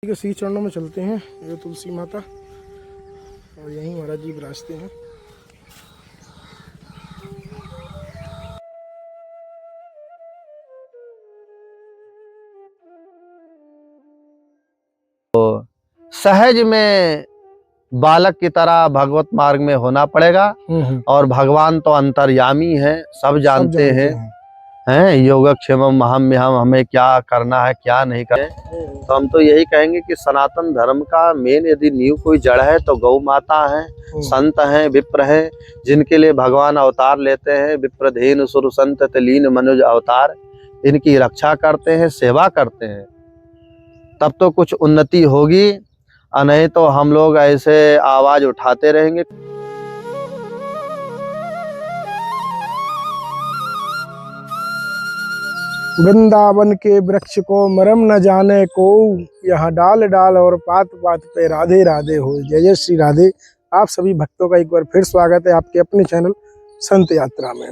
के श्री चरणों में चलते हैं। ये तुलसी माता और यहीं महाराज जी विराजते हैं। सहज में बालक की तरह भगवत मार्ग में होना पड़ेगा। और भगवान तो अंतर्यामी है, सब जानते हैं योगक्षेमम महम्यहम्, हमें क्या करना है क्या नहीं करें। तो हम तो यही कहेंगे कि सनातन धर्म का मेन यदि नींव कोई जड़ है तो गौ माता है, संत हैं, विप्र हैं, जिनके लिए भगवान अवतार लेते हैं। विप्रधेनु सुर संत तलीन मनुज अवतार, इनकी रक्षा करते हैं, सेवा करते हैं, तब तो कुछ उन्नति होगी। नहीं तो हम लोग ऐसे आवाज उठाते रहेंगे। वृंदावन के वृक्ष को मरम न जाने को, यह डाल डाल और पात पात पे राधे राधे हो। जय जय श्री राधे। आप सभी भक्तों का एक बार फिर स्वागत है आपके अपने चैनल संत यात्रा में।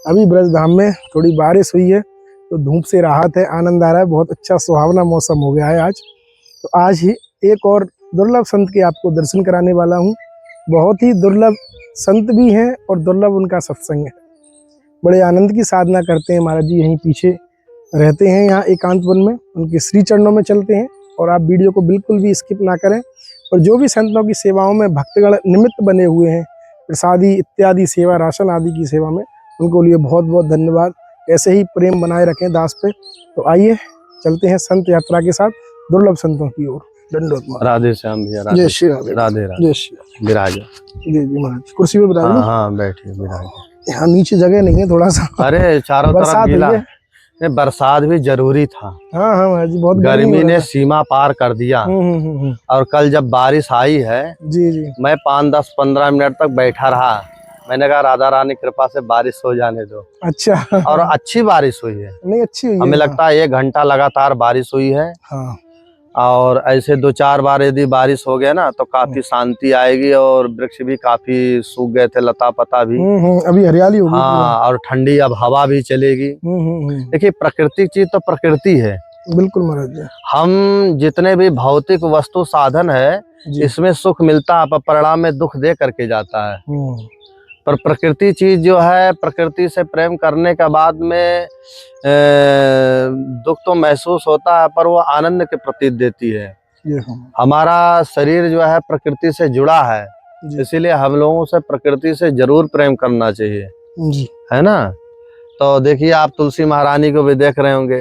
अभी ब्रजधाम में थोड़ी बारिश हुई है तो धूप से राहत है, आनंद आ रहा है। बहुत अच्छा सुहावना मौसम हो गया है आज। तो आज ही एक और दुर्लभ संत के आपको दर्शन कराने वाला हूँ। बहुत ही दुर्लभ संत भी हैं और दुर्लभ उनका सत्संग है। बड़े आनंद की साधना करते हैं महाराज जी, यहीं पीछे रहते हैं यहाँ एकांत वन में। उनके श्री चरणों में चलते हैं और आप वीडियो को बिल्कुल भी स्किप ना करें। और जो भी संतों की सेवाओं में भक्तगण निमित्त बने हुए हैं, प्रसादी इत्यादि सेवा, राशन आदि की सेवा में, उनको लिए बहुत बहुत धन्यवाद। ऐसे ही प्रेम बनाए रखें दास पे। तो आइए चलते हैं संत यात्रा के साथ दुर्लभ संतों की ओर। दंडोत। राधे श्याम भैया, जय श्री राधे। राधे राधे। जय श्री विराज। जी जी महाराज, कुर्सी पे बिराज। हाँ बैठिए विराज। यहाँ नीचे जगह नहीं है थोड़ा सा। अरे चारों तरफ गीला है। बरसात भी जरूरी था। हाँ हाँ महाराज जी, बहुत गर्मी ने सीमा पार कर दिया। और कल जब बारिश आई है जी जी, मैं 5-10-15 मिनट तक बैठा रहा। मैंने कहा राधा रानी कृपा से बारिश हो जाने दो। अच्छा। और अच्छी बारिश हुई है। नहीं अच्छी हुई है। हमें लगता है 1 घंटा लगातार बारिश हुई है। हाँ। और ऐसे 2-4 बार यदि बारिश हो गया ना तो काफी शांति आएगी। और वृक्ष भी काफी सूख गए थे, लता पता भी। अभी हरियाली होगी। हाँ, और ठंडी अब हवा भी चलेगी। देखिए प्रकृति चीज तो प्रकृति है। बिल्कुल महाराज जी। हम जितने भी भौतिक वस्तु साधन है, इसमें सुख मिलता है, परिणाम में दुख दे करके जाता है। पर प्रकृति चीज जो है, प्रकृति से प्रेम करने के बाद में दुख तो महसूस होता है, पर वो आनंद के प्रतीत देती है। हमारा शरीर जो है प्रकृति से जुड़ा है, इसीलिए हम लोगों से प्रकृति से जरूर प्रेम करना चाहिए जी, है ना। तो देखिए आप तुलसी महारानी को भी देख रहे होंगे।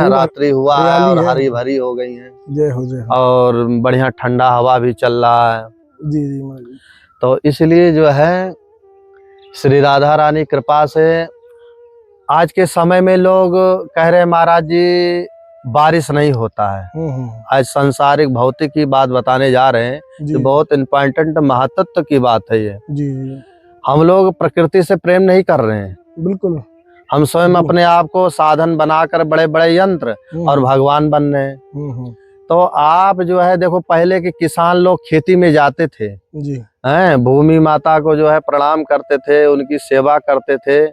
रात्रि हुआ है और हरी भरी हो गई है। जय हो जय हो। और बढ़िया ठंडा हवा भी चल रहा है। जी जी। तो इसलिए जो है श्री राधा रानी कृपा से आज के समय में लोग कह रहे हैं महाराज जी बारिश नहीं होता है। आज सांसारिक भौतिक की बात बताने जा रहे हैं, जो बहुत इम्पोर्टेंट महत्व की बात है ये। जी। हम लोग प्रकृति से प्रेम नहीं कर रहे हैं। बिल्कुल। हम स्वयं अपने आप को साधन बनाकर बड़े बड़े यंत्र और भगवान बन रहे हैं। तो आप जो है देखो, पहले के किसान लोग खेती में जाते थे जी, भूमि माता को जो है प्रणाम करते थे, उनकी सेवा करते थे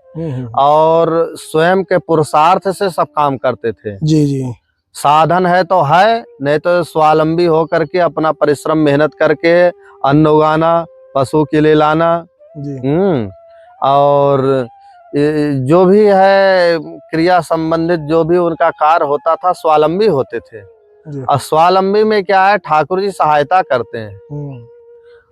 और स्वयं के पुरुषार्थ से सब काम करते थे। जी जी। साधन है तो है, नहीं तो स्वावलंबी हो करके अपना परिश्रम मेहनत करके अन्न उगाना, पशु के लिए लाना जी। और जो भी है क्रिया संबंधित जो भी उनका कार्य होता था, स्वावलंबी होते थे। और स्वावलंबी में क्या है, ठाकुर जी सहायता करते हैं।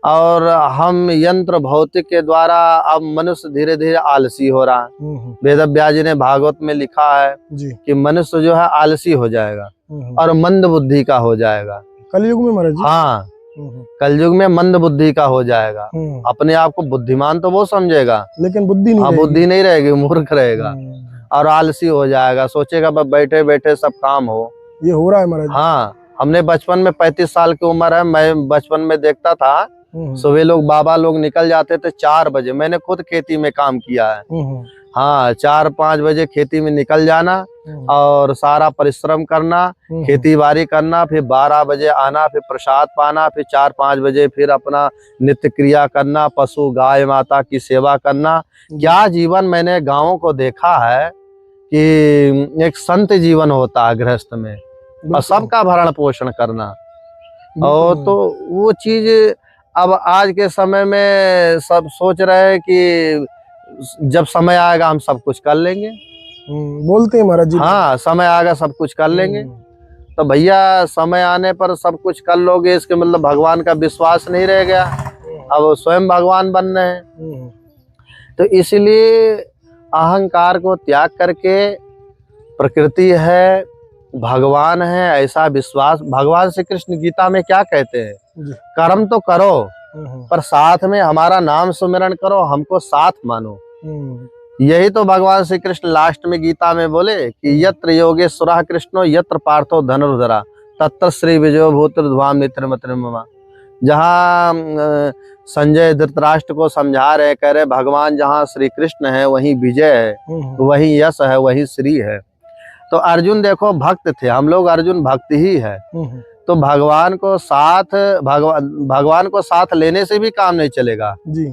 और हम यंत्र भौतिक के द्वारा अब मनुष्य धीरे धीरे आलसी हो रहा है। वेद व्यास जी ने भागवत में लिखा है कि मनुष्य जो है आलसी हो जाएगा और मंद बुद्धि का हो जाएगा कलयुग में महाराज। हाँ, कलयुग में मंद बुद्धि का हो जाएगा। अपने आप को बुद्धिमान तो वो समझेगा, लेकिन बुद्धि नहीं रहेगी, मूर्ख रहेगा और आलसी हो जाएगा। सोचेगा बस बैठे बैठे सब काम हो। ये हो रहा है महाराज। हाँ, हमने बचपन में 35 साल की उम्र है, मैं बचपन में देखता था सुबह लोग बाबा लोग निकल जाते थे 4 बजे। मैंने खुद खेती में काम किया है। हाँ, 4-5 बजे खेती में निकल जाना और सारा परिश्रम करना, खेती बाड़ी करना, फिर 12 बजे आना, फिर प्रसाद पाना, फिर 4-5 बजे फिर अपना नित्य क्रिया करना, पशु गाय माता की सेवा करना। क्या जीवन मैंने गाँवों को देखा है कि एक संत जीवन होता है गृहस्थ में। और सबका भरण पोषण करना। और तो वो चीज अब आज के समय में सब सोच रहे हैं कि जब समय आएगा हम सब कुछ कर लेंगे। बोलते हैं महाराज जी। हाँ, समय आएगा सब कुछ कर लेंगे। तो भैया समय आने पर सब कुछ कर लोगे इसके मतलब भगवान का विश्वास नहीं रह गया, अब वो स्वयं भगवान बन रहे हैं। तो इसलिए अहंकार को त्याग करके प्रकृति है, भगवान है, ऐसा विश्वास। भगवान श्री कृष्ण गीता में क्या कहते हैं? कर्म तो करो पर साथ में हमारा नाम सुमिरन करो, हमको साथ मानो। यही तो भगवान श्री कृष्ण लास्ट में गीता में बोले कि यत्र योगेश्वरः कृष्णो यत्र पार्थो धनुर्धरा तत्र श्री विजयो भूतिर्ध्वाम नित्यमतिर्ममा। जहाँ संजय धृतराष्ट्र को समझा रहे, कह रहे भगवान जहाँ श्री कृष्ण है वहीं विजय है, वहीं यश है, वहीं श्री है। तो अर्जुन देखो भक्त थे, हम लोग अर्जुन भक्त ही है। तो भगवान को साथ लेने से भी काम नहीं चलेगा जी।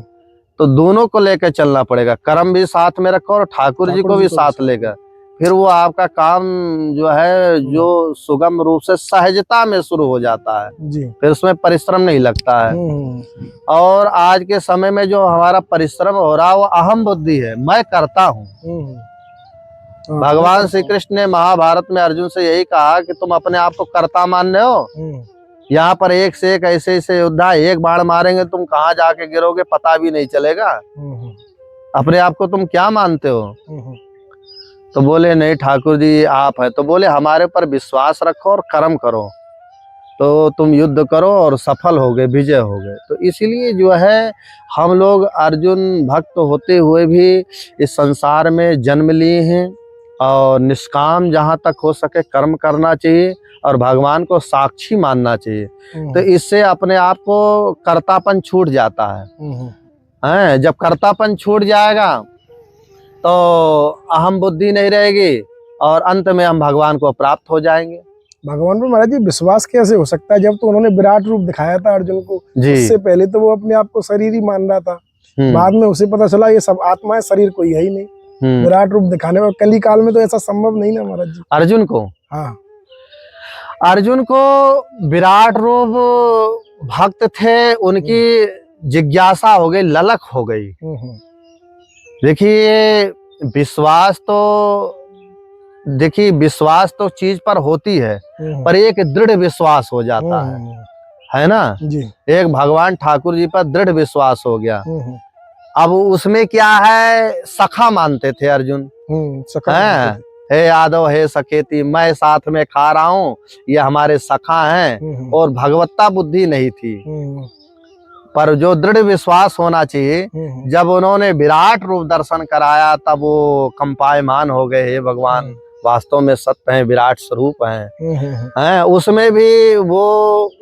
तो दोनों को लेकर चलना पड़ेगा, कर्म भी साथ में रखो और ठाकुर जी को भी साथ लेकर, फिर वो आपका काम जो है जो सुगम रूप से सहजता में शुरू हो जाता है जी। फिर उसमें परिश्रम नहीं लगता है। और आज के समय में जो हमारा परिश्रम हो रहा है वो अहम बुद्धि है, मैं करता हूँ। भगवान श्री कृष्ण ने महाभारत में अर्जुन से यही कहा कि तुम अपने आप को कर्ता मान रहे हो, यहाँ पर एक से एक ऐसे ऐसे योद्धा एक बाण मारेंगे तुम कहाँ जाके गिरोगे पता भी नहीं चलेगा, अपने आप को तुम क्या मानते हो? तो बोले नहीं ठाकुर जी आप है। तो बोले हमारे ऊपर विश्वास रखो और कर्म करो तो तुम युद्ध करो और सफल हो गए, विजय हो गए। तो इसीलिए जो है हम लोग अर्जुन भक्त होते हुए भी इस संसार में जन्म लिए हैं और निष्काम जहाँ तक हो सके कर्म करना चाहिए और भगवान को साक्षी मानना चाहिए। तो इससे अपने आप को कर्तापन छूट जाता है। जब कर्तापन छूट जाएगा तो अहम बुद्धि नहीं रहेगी और अंत में हम भगवान को प्राप्त हो जाएंगे। भगवान पर महाराज जी विश्वास कैसे हो सकता है जब तो उन्होंने विराट रूप दिखाया था अर्जुन को, उससे पहले तो वो अपने आप को शरीर ही मान रहा था, बाद में उसे पता चला ये सब आत्मा है, शरीर कोई है ही नहीं। विराट रूप दिखाने में कली काल में तो ऐसा संभव नहीं ना महाराज जी। अर्जुन को हाँ अर्जुन को विराट रूप भक्त थे, उनकी जिज्ञासा हो गई, ललक हो गई। देखिए विश्वास तो चीज पर होती है पर एक दृढ़ विश्वास हो जाता है ना जी। एक भगवान ठाकुर जी पर दृढ़ विश्वास हो गया। अब उसमें क्या है, सखा मानते थे अर्जुन, हे यादव हे सखेती, मैं साथ में खा रहा हूँ, ये हमारे सखा हैं, और भगवत्ता बुद्धि नहीं थी। पर जो दृढ़ विश्वास होना चाहिए, जब उन्होंने विराट रूप दर्शन कराया तब वो कंपायमान हो गए, हे भगवान वास्तव में सत्य हैं, विराट स्वरूप हैं। उसमें भी वो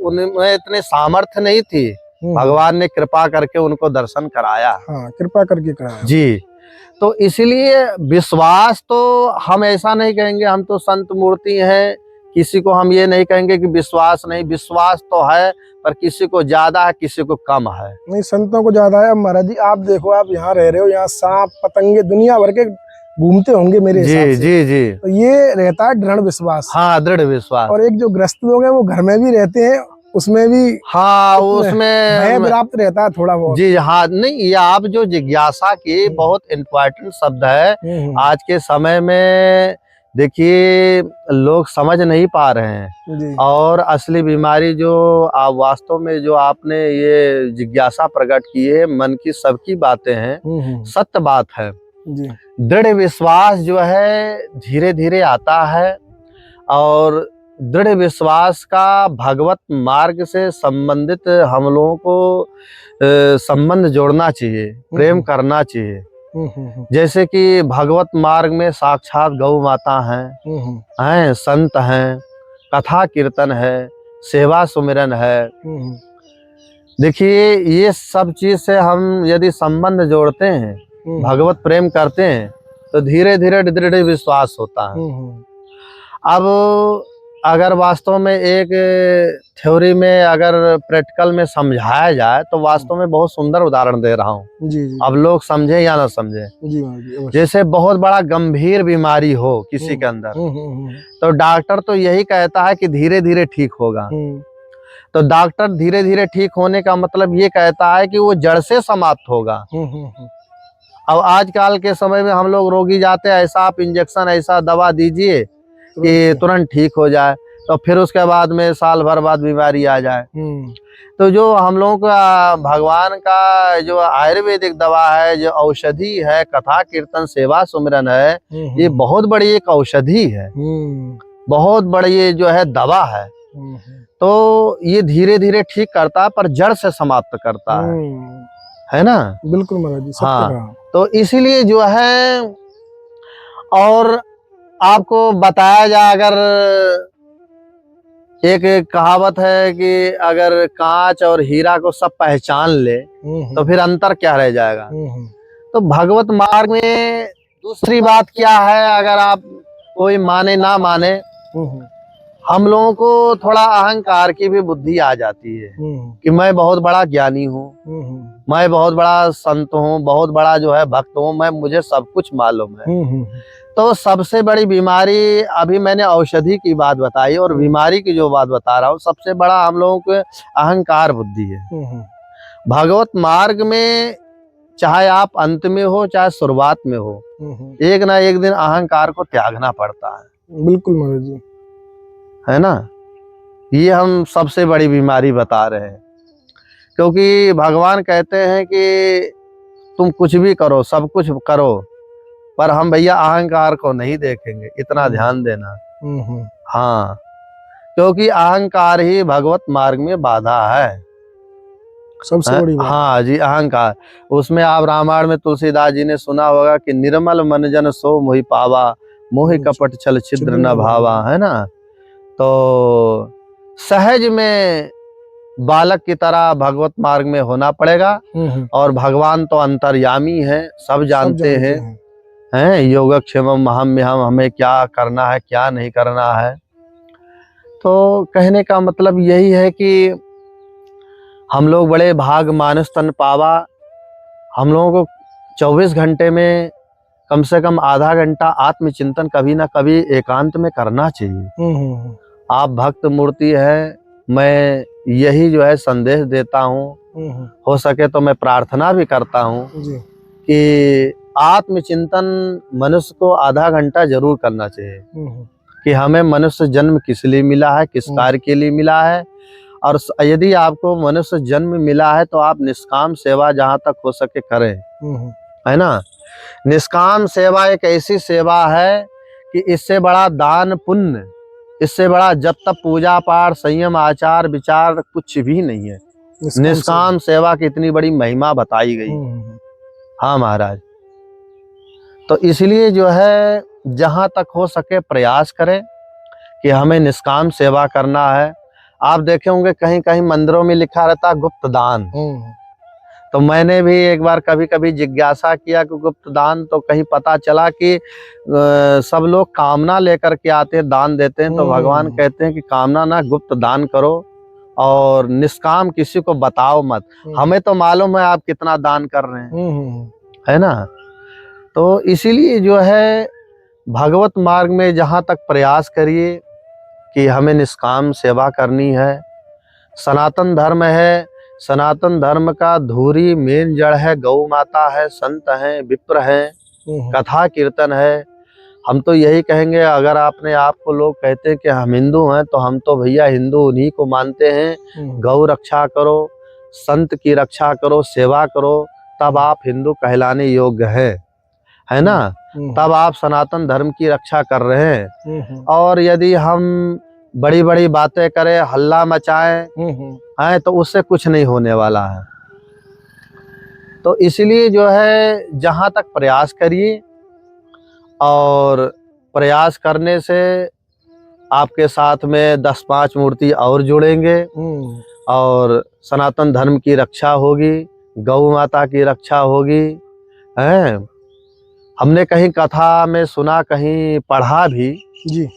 उनमें इतने सामर्थ्य नहीं थी, भगवान ने कृपा करके उनको दर्शन कराया। कृपा करके कराया जी। तो इसलिए विश्वास तो हम ऐसा नहीं कहेंगे हम तो संत मूर्ति हैं, किसी को हम ये नहीं कहेंगे कि विश्वास नहीं, विश्वास तो है पर किसी को ज्यादा है किसी को कम है। नहीं संतों को ज्यादा है। महाराज जी आप देखो, आप यहाँ रह रहे हो, यहाँ सांप पतंगे दुनिया भर के घूमते होंगे मेरे हिसाब से। जी जी। तो ये रहता है दृढ़ विश्वास। हाँ दृढ़ विश्वास। और एक जो ग्रस्त लोग हैं वो घर में भी रहते हैं, उसमें भी हाँ उसमें भय व्याप्त रहता है थोड़ा बहुत। जी हाँ, नहीं ये आप जो जिज्ञासा की बहुत इम्पोर्टेंट शब्द है। आज के समय में देखिए लोग समझ नहीं पा रहे हैं, और असली बीमारी जो आप वास्तव में जो आपने ये जिज्ञासा प्रकट की है, मन की सबकी बातें हैं, सत्य बात है। दृढ़ विश्वास जो है धीरे धीरे आता है, और दृढ़ विश्वास का भगवत मार्ग से संबंधित हम लोगों को संबंध जोड़ना चाहिए, प्रेम करना चाहिए। जैसे कि भगवत मार्ग में साक्षात गौ माता हैं, संत हैं, कथा कीर्तन है, सेवा सुमिरन है। देखिए ये सब चीज से हम यदि संबंध जोड़ते हैं, भगवत प्रेम करते हैं, तो धीरे धीरे दृढ़ विश्वास होता है। अब अगर वास्तव में एक थ्योरी में अगर प्रैक्टिकल में समझाया जाए तो वास्तव में बहुत सुंदर उदाहरण दे रहा हूँ। जी जी अब लोग समझे या ना समझे। जी महाराज जी, अवश्य। जैसे बहुत बड़ा गंभीर बीमारी हो किसी के अंदर, तो डॉक्टर तो यही कहता है कि धीरे धीरे ठीक होगा। तो डॉक्टर धीरे धीरे ठीक होने का मतलब ये कहता है कि वो जड़ से समाप्त होगा। अब आजकल के समय में हम लोग रोगी जाते हैं, ऐसा आप इंजेक्शन ऐसा दवा दीजिए कि तुरंत ठीक हो जाए, तो फिर उसके बाद में साल भर बाद बीमारी आ जाए। तो जो हम लोगों का भगवान का जो आयुर्वेदिक दवा है, जो औषधि है, कथा कीर्तन सेवा सुमिरन है, ये बहुत बड़ी एक औषधि है, बहुत बड़ी ये जो है दवा है। तो ये धीरे धीरे ठीक करता है पर जड़ से समाप्त करता है ना। बिल्कुल महाराज जी, सत्य हाँ, कहा। तो इसीलिए जो है, और आपको बताया जाए, अगर एक कहावत है कि अगर कांच और हीरा को सब पहचान ले तो फिर अंतर क्या रह जाएगा। तो भगवत मार्ग में दूसरी बात क्या है, अगर आप कोई माने ना माने, हम लोगों को थोड़ा अहंकार की भी बुद्धि आ जाती है कि मैं बहुत बड़ा ज्ञानी हूँ, मैं बहुत बड़ा संत हूँ, बहुत बड़ा जो है भक्त हूँ, मुझे सब कुछ मालूम है। तो सबसे बड़ी बीमारी, अभी मैंने औषधि की बात बताई और बीमारी की जो बात बता रहा हूँ, सबसे बड़ा हम लोगों को अहंकार बुद्धि है। भगवत मार्ग में चाहे आप अंत में हो चाहे शुरुआत में हो, एक ना एक दिन अहंकार को त्यागना पड़ता है। बिल्कुल महाराज जी, है ना। ये हम सबसे बड़ी बीमारी बता रहे हैं, क्योंकि भगवान कहते हैं कि तुम कुछ भी करो, सब कुछ करो, पर हम भैया अहंकार को नहीं देखेंगे, इतना ध्यान देना। हाँ, क्योंकि अहंकार ही भगवत मार्ग में बाधा है, सबसे बड़ी बात। हाँ जी, अहंकार। उसमें आप रामायण में तुलसीदास जी ने सुना होगा कि निर्मल मन जन सो मोहि पावा, मोहि कपट छल छिद्र न भावा, है ना। तो सहज में बालक की तरह भगवत मार्ग में होना पड़ेगा। और भगवान तो अंतर्यामी है, सब जानते हैं योगक्षेमम महम्यहम्, हमें क्या करना है क्या नहीं करना है। तो कहने का मतलब यही है कि हम लोग बड़े भाग मानस तन पावा। हम लोगों को 24 घंटे में कम से कम आधा घंटा आत्मचिंतन कभी ना कभी एकांत में करना चाहिए। आप भक्त मूर्ति है, मैं यही जो है संदेश देता हूँ। हो सके तो मैं प्रार्थना भी करता हूँ कि आत्मचिंतन मनुष्य को आधा घंटा जरूर करना चाहिए कि हमें मनुष्य जन्म किस लिए मिला है, किस कार्य के लिए मिला है। और यदि आपको मनुष्य जन्म मिला है तो आप निष्काम सेवा जहाँ तक हो सके करें, है ना। निष्काम सेवा एक ऐसी सेवा है कि इससे बड़ा दान पुण्य, इससे बड़ा जब तक पूजा पाठ संयम आचार विचार कुछ भी नहीं है। निष्काम सेवा की इतनी बड़ी महिमा बताई गई। हाँ महाराज, तो इसलिए जो है जहां तक हो सके प्रयास करें कि हमें निष्काम सेवा करना है। आप देखे होंगे कहीं कहीं मंदिरों में लिखा रहता गुप्त दान। तो मैंने भी एक बार कभी कभी जिज्ञासा किया कि गुप्त दान, तो कहीं पता चला कि सब लोग कामना लेकर के आते हैं, दान देते हैं। तो भगवान कहते हैं कि कामना ना, गुप्त दान करो और निष्काम किसी को बताओ मत। हमें तो मालूम है आप कितना दान कर रहे हैं, है ना। तो इसीलिए जो है भगवत मार्ग में जहाँ तक प्रयास करिए कि हमें निष्काम सेवा करनी है। सनातन धर्म है, सनातन धर्म का धूरी मेन जड़ है, गौ माता है, संत हैं, विप्र हैं, कथा कीर्तन है। हम तो यही कहेंगे, अगर आपने आपको लोग कहते हैं कि हम हिंदू हैं, तो हम तो भैया हिंदू उन्हीं को मानते हैं। गौ रक्षा करो, संत की रक्षा करो, सेवा करो, तब आप हिंदू कहलाने योग्य है ना। तब आप सनातन धर्म की रक्षा कर रहे हैं। और यदि हम बड़ी बड़ी बातें करें, हल्ला मचाएं, हैं, तो उससे कुछ नहीं होने वाला है। तो इसलिए जो है जहां तक प्रयास करिए, और प्रयास करने से आपके साथ में 10-5 मूर्ति और जुड़ेंगे और सनातन धर्म की रक्षा होगी, गौ माता की रक्षा होगी। हैं, हमने कहीं कथा में सुना, कहीं पढ़ा भी जी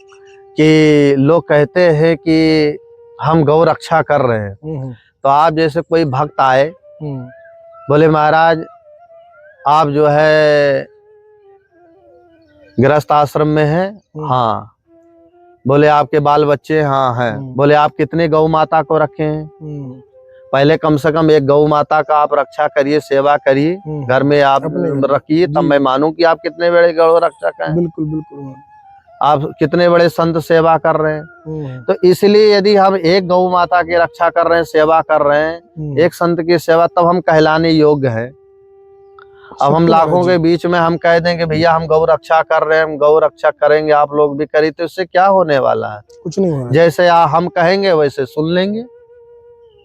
कि लोग कहते हैं कि हम गौ रक्षा कर रहे हैं, तो आप जैसे कोई भक्त आए, बोले महाराज आप जो है गृहस्थ आश्रम में हैं? हाँ। बोले आपके बाल बच्चे? हाँ हैं। बोले आप कितने गौ माता को रखे हैं? पहले कम से कम एक गौ माता का आप रक्षा करिए, सेवा करिए, घर में आप रखिए, तब मैं मानूं कि आप कितने बड़े गौ रक्षक हैं। बिल्कुल बिल्कुल। आप कितने बड़े संत सेवा कर रहे हैं। तो इसलिए यदि हम एक गौ माता की रक्षा कर रहे हैं, सेवा कर रहे हैं, एक संत की सेवा, तब हम कहलाने योग्य हैं। अब हम लाखों के बीच में हम कह दें कि भैया हम गौ रक्षा कर रहे हैं, हम गौ रक्षा करेंगे, आप लोग भी करिए, तो इससे क्या होने वाला है? कुछ नहीं होगा। जैसे हम कहेंगे वैसे सुन लेंगे।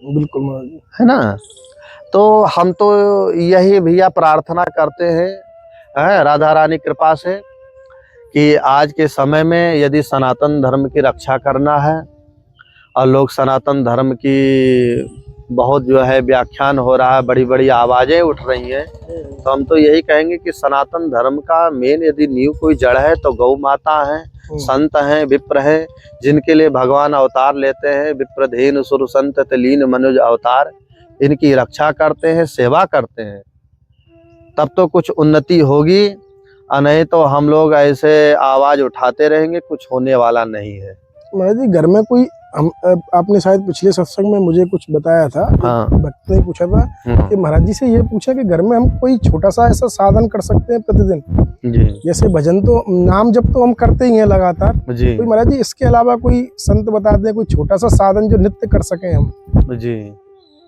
बिल्कुल है ना। तो हम तो यही भैया प्रार्थना करते हैं राधा रानी कृपा से कि आज के समय में यदि सनातन धर्म की रक्षा करना है और लोग सनातन धर्म की बहुत जो है व्याख्यान हो रहा है, बड़ी बड़ी आवाजें उठ रही हैं, तो हम तो यही कहेंगे कि सनातन धर्म का मेन यदि नींव कोई जड़ है तो गौ माता है, संत हैं, विप्र हैं, जिनके लिए भगवान अवतार लेते हैं। विप्रधेनु सुर संत तलीन मनुज अवतार, इनकी रक्षा करते हैं, सेवा करते हैं, तब तो कुछ उन्नति होगी। नहीं तो हम लोग ऐसे आवाज उठाते रहेंगे, कुछ होने वाला नहीं है। महाराज जी घर में कोई आपने शायद पिछले सत्संग में मुझे कुछ बताया था। हाँ। भक्त ने पूछा था कि महाराज जी से ये पूछा कि घर में हम कोई छोटा सा ऐसा साधन कर सकते हैं प्रतिदिन जी। जैसे भजन तो नाम जब तो हम करते ही हैं लगातार जी। कोई महाराज जी इसके अलावा कोई संत बता दें कोई छोटा सा साधन जो नित्य कर सके हम जी,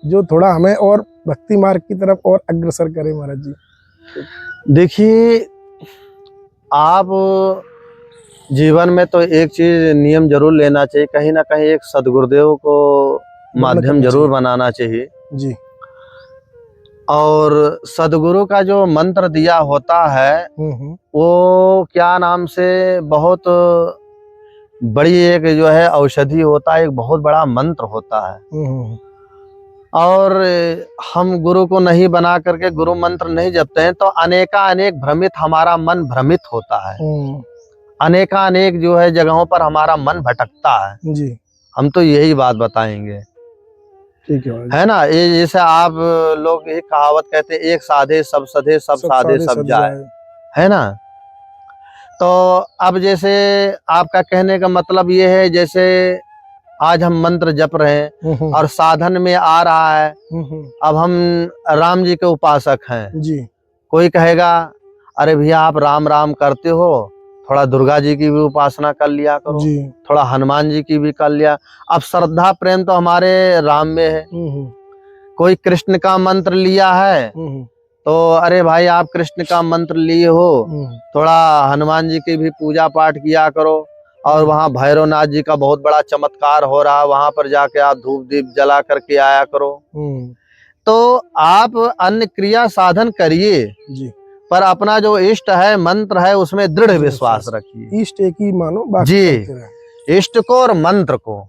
जो थोड़ा हमें और भक्ति मार्ग की तरफ और अग्रसर करे। महाराज जी देखिए आप जीवन में तो एक चीज नियम जरूर लेना चाहिए, कहीं ना कहीं एक सदगुरुदेव को माध्यम जरूर बनाना चाहिए जी। और सदगुरु का जो मंत्र दिया होता है वो क्या नाम से बहुत बड़ी एक जो है औषधि होता है, एक बहुत बड़ा मंत्र होता है। और हम गुरु को नहीं बना करके गुरु मंत्र नहीं जपते हैं तो अनेक भ्रमित हमारा मन भ्रमित होता है, अनेक जो है जगहों पर हमारा मन भटकता है जी। हम तो यही बात बताएंगे, ठीक है ना। ये जैसे आप लोग एक कहावत कहते हैं, एक साधे सब सधे, सब साधे सब जाए, है ना। तो अब जैसे आपका कहने का मतलब ये है, जैसे आज हम मंत्र जप रहे हैं और साधन में आ रहा है, अब हम राम जी के उपासक हैं जी। कोई कहेगा अरे भैया आप राम राम करते हो, थोड़ा दुर्गा जी की भी उपासना कर लिया करो जी। थोड़ा हनुमान जी की भी कर लिया। अब श्रद्धा प्रेम तो हमारे राम में है। कोई कृष्ण का मंत्र लिया है तो अरे भाई आप कृष्ण का मंत्र लिए हो, थोड़ा हनुमान जी की भी पूजा पाठ किया करो। और वहाँ भैरवनाथ जी का बहुत बड़ा चमत्कार हो रहा है, वहां पर जाके आप धूप दीप जला करके आया करो। तो आप अन्य क्रिया साधन करिए जी, पर अपना जो इष्ट है मंत्र है उसमें दृढ़ विश्वास रखिए। इष्ट एक ही मानो जी, इष्ट को और मंत्र को,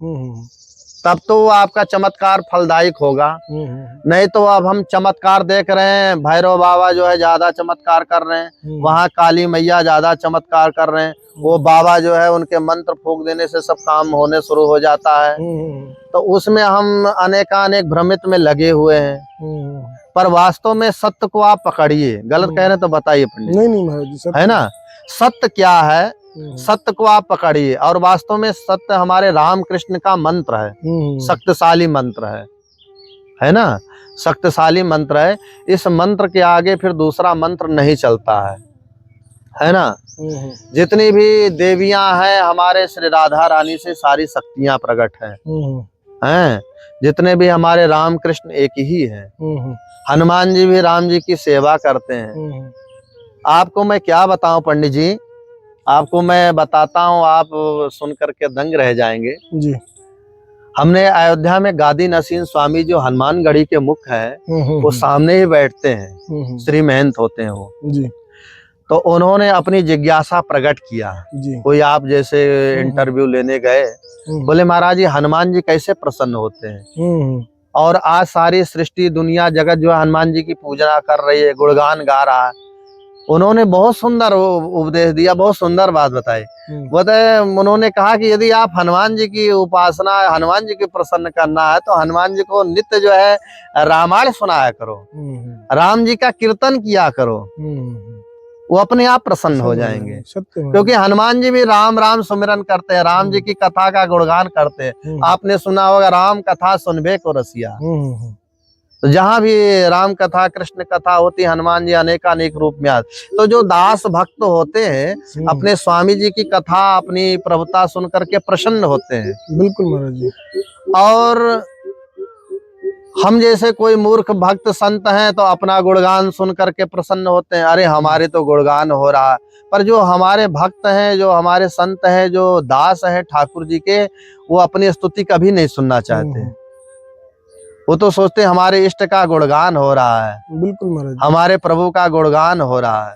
तब तो वो आपका चमत्कार फलदायक होगा। नहीं तो अब हम चमत्कार देख रहे हैं, भैरव बाबा जो है ज्यादा चमत्कार कर रहे हैं, वहाँ काली मैया ज्यादा चमत्कार कर रहे हैं, वो बाबा जो है उनके मंत्र फूंक देने से सब काम होने शुरू हो जाता है। तो उसमें हम अनेक भ्रमित में लगे हुए हैं, पर वास्तव में सत्य को आप पकड़िए। गलत कह रहे हैं तो बताइए पंडित। नहीं महाराज, है ना, सत्य क्या है, सत्य को आप पकड़िए। और वास्तव में सत्य हमारे राम कृष्ण का मंत्र है, शक्तिशाली मंत्र है ना, शक्तिशाली मंत्र है। इस मंत्र के आगे फिर दूसरा मंत्र नहीं चलता है ना। जितनी भी देवियां हैं हमारे श्री राधा रानी से सारी शक्तियां प्रकट हैं। जितने भी हमारे राम कृष्ण एक ही हैं। हनुमान जी भी राम जी की सेवा करते हैं। आपको मैं क्या बताऊं पंडित जी, आपको मैं बताता हूँ, आप सुन करके दंग रह जाएंगे जी। हमने अयोध्या में गादी नसीन स्वामी जो हनुमानगढ़ी के मुख हैं, वो सामने ही बैठते हैं, श्री महंत होते हैं वो जी। तो उन्होंने अपनी जिज्ञासा प्रकट किया जी। कोई आप जैसे इंटरव्यू लेने गए, बोले महाराज जी हनुमान जी कैसे प्रसन्न होते हैं, और आज सारी सृष्टि दुनिया जगत जो है हनुमान जी की पूजा कर रही है, गुणगान गा रहा है, उन्होंने बहुत सुंदर उपदेश दिया, बहुत सुंदर बात बताई। वो तो उन्होंने कहा कि यदि आप हनुमान जी की उपासना, हनुमान जी की प्रसन्न करना है तो हनुमान जी को नित्य जो है रामायण सुनाया करो, राम जी का कीर्तन किया करो, वो अपने आप प्रसन्न हो जाएंगे। क्योंकि हनुमान जी भी राम राम सुमिरन करते हैं, राम जी की कथा का गुणगान करते हैं। आपने सुना होगा राम कथा सुनबे को रसिया। तो जहां भी राम कथा कृष्ण कथा होती, हनुमान जी अनेकानेक रूप में आते। तो जो दास भक्त होते हैं अपने स्वामी जी की कथा, अपनी प्रभुता सुन करके प्रसन्न होते हैं। बिल्कुल महाराज जी। और हम जैसे कोई मूर्ख भक्त संत हैं तो अपना गुणगान सुन करके प्रसन्न होते हैं, अरे हमारे तो गुणगान हो रहा है। पर जो हमारे भक्त हैं, जो हमारे संत हैं, जो दास हैं ठाकुर जी के, वो अपनी स्तुति कभी नहीं सुनना चाहते। वो तो सोचते हमारे इष्ट का गुणगान हो रहा है, बिल्कुल महाराज, हमारे प्रभु का गुणगान हो रहा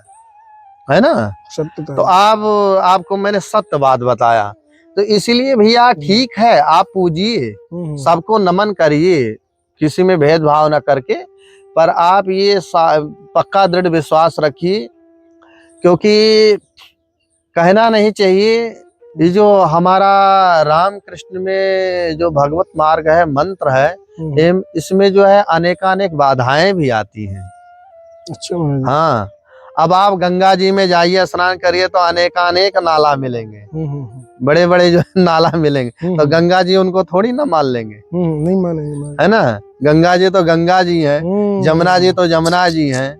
है ना। सत्य तो आपको मैंने सत्य बात बताया। तो इसीलिए भैया ठीक है, आप पूजिए, सबको नमन करिए, किसी में भेदभाव न करके, पर आप ये पक्का दृढ़ विश्वास रखिए। क्योंकि कहना नहीं चाहिए, ये जो हमारा राम कृष्ण में जो भगवत मार्ग है, मंत्र है, इसमें जो है अनेकानेक बाधाएं भी आती हैं। अच्छा। हाँ, अब आप गंगा जी में जाइए, स्नान करिए तो अनेकानेक नाला मिलेंगे, बड़े बड़े जो नाला मिलेंगे। तो गंगा जी उनको थोड़ी ना मान लेंगे, नहीं मानेंगे, है ना। गंगा जी तो गंगा जी हैं, जमुना जी तो जमुना जी हैं।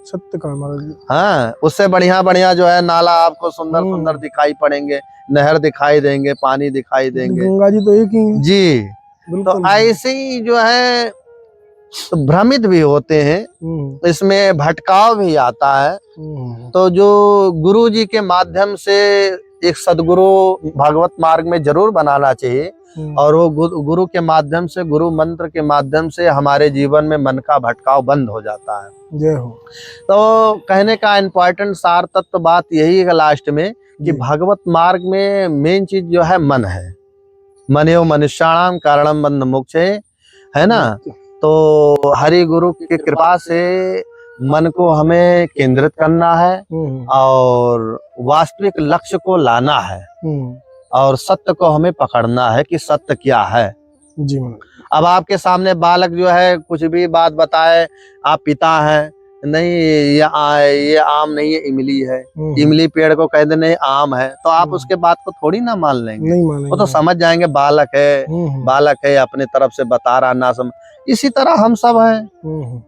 सत्य कहा महाराज जी। हाँ, उससे बढ़िया बढ़िया जो है नाला आपको सुंदर सुंदर दिखाई पड़ेंगे, नहर दिखाई देंगे, पानी दिखाई देंगे। गंगा जी तो एक ही है जी। तो ऐसे ही जो है भ्रमित भी होते हैं, इसमें भटकाव भी आता है। तो जो गुरु जी के माध्यम से एक सदगुरु भगवत मार्ग में जरूर बनाना चाहिए, और वो गुरु के माध्यम से, गुरु मंत्र के माध्यम से हमारे जीवन में मन का भटकाव बंद हो जाता है। जय हो। तो कहने का इम्पोर्टेंट सार तत्व बात यही है लास्ट में, कि भगवत मार्ग में मेन चीज जो है मन है। मन एवं मनुष्याणाम कारणम बंध मोक्षे, है ना। तो हरि गुरु की कृपा से मन को हमें केंद्रित करना है और वास्तविक लक्ष्य को लाना है, और सत्य को हमें पकड़ना है कि सत्य क्या है। जी। अब आपके सामने बालक जो है कुछ भी बात बताए, आप पिता हैं, नहीं ये आम नहीं है, इमली है, इमली पेड़ को कह दे नहीं आम है, तो आप उसके बात को थोड़ी ना मान लेंगे। नहीं मानेंगे। वो तो समझ जाएंगे बालक है, बालक है, अपने तरफ से बता रहा ना समझ। इसी तरह हम सब हैं,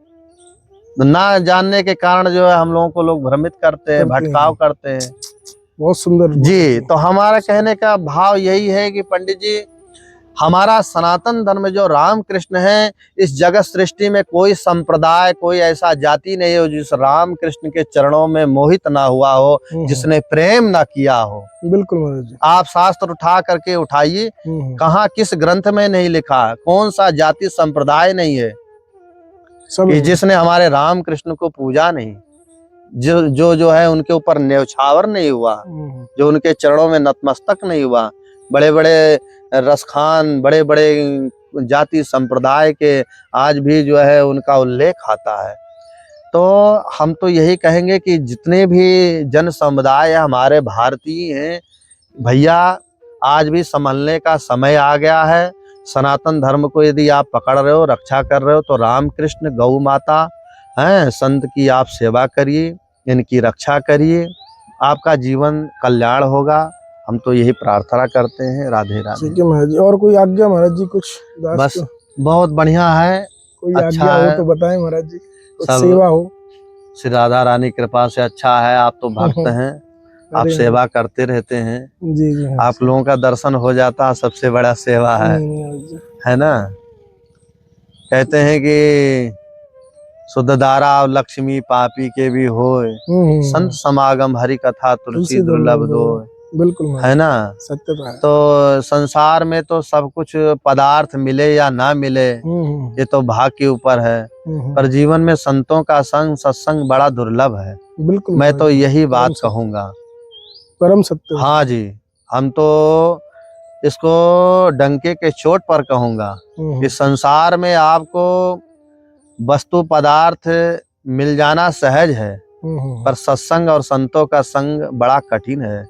ना जानने के कारण जो है हम लोगों को लोग भ्रमित करते हैं, भटकाव करते हैं। बहुत सुंदर जी। तो हमारा कहने का भाव यही है कि पंडित जी, हमारा सनातन धर्म जो राम कृष्ण है, इस जगत सृष्टि में कोई संप्रदाय, कोई ऐसा जाति नहीं हो जिस राम कृष्ण के चरणों में मोहित ना हुआ हो, जिसने प्रेम ना किया हो। बिल्कुल महाराज जी। आप शास्त्र उठा करके उठाइए, कहाँ किस ग्रंथ में नहीं लिखा, कौन सा जाति संप्रदाय नहीं है कि जिसने हमारे राम कृष्ण को पूजा नहीं, जो है उनके ऊपर न्यौछावर नहीं हुआ, जो उनके चरणों में नतमस्तक नहीं हुआ। बड़े बड़े रसखान, बड़े बड़े जाति संप्रदाय के आज भी जो है उनका उल्लेख आता है। तो हम तो यही कहेंगे कि जितने भी जन समुदाय हमारे भारतीय हैं भैया, आज भी संभलने का समय आ गया है। सनातन धर्म को यदि आप पकड़ रहे हो, रक्षा कर रहे हो, तो राम कृष्ण, गौ माता हैं, संत की आप सेवा करिए, इनकी रक्षा करिए, आपका जीवन कल्याण होगा। हम तो यही प्रार्थना करते हैं। राधे राधे। ठीक है महाराज जी। और कोई आज्ञा महाराज जी? कुछ बस बहुत बढ़िया है, कोई अच्छा आज्ञा है हो तो बताएं महाराज जी, कुछ सब सेवा हो। श्री राधा रानी कृपा से अच्छा है। आप तो भक्त हैं, आप सेवा करते रहते हैं। जी जी। आप लोगों का दर्शन हो जाता, सबसे बड़ा सेवा है ना। कहते हैं कि शुद्ध धारा लक्ष्मी पापी के भी होए, संत समागम हरि कथा तुलसी दुर्लभ दो, बिल्कुल है ना। सत्य है। तो संसार में तो सब कुछ पदार्थ मिले या ना मिले, ये तो भाग्य के ऊपर है, पर जीवन में संतों का संग, सत्संग बड़ा दुर्लभ है। बिल्कुल, मैं तो यही बात कहूंगा, परम सत्य। हाँ जी, हम तो इसको डंके के चोट पर कहूंगा कि संसार में आपको वस्तु पदार्थ मिल जाना सहज है, पर सत्संग और संतों का संग बड़ा कठिन है।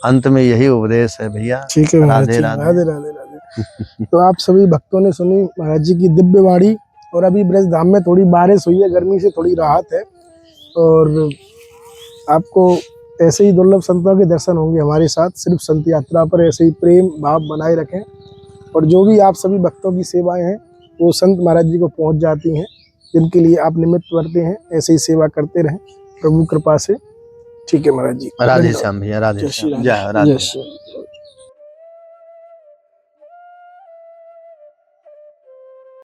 अंत में यही उपदेश है भैया। ठीक है महाराज राधे जी, राधे। राधे राधे राधे। तो आप सभी भक्तों ने सुनी महाराज जी की दिव्य वाणी। और अभी ब्रज धाम में थोड़ी बारिश हुई है, गर्मी से थोड़ी राहत है, और आपको ऐसे ही दुर्लभ संतों के दर्शन होंगे हमारे साथ। सिर्फ संत यात्रा पर ऐसे ही प्रेम भाव बनाए रखें, और जो भी आप सभी भक्तों की सेवाएं हैं वो संत महाराज जी को पहुंच जाती हैं, जिनके लिए आप निमित्त वर्ते हैं। ऐसे ही सेवा करते रहें प्रभु कृपा से। ठीक है महाराज जी, राधे श्याम भैया, राधे श्याम, जय जय राधे। श्री राम।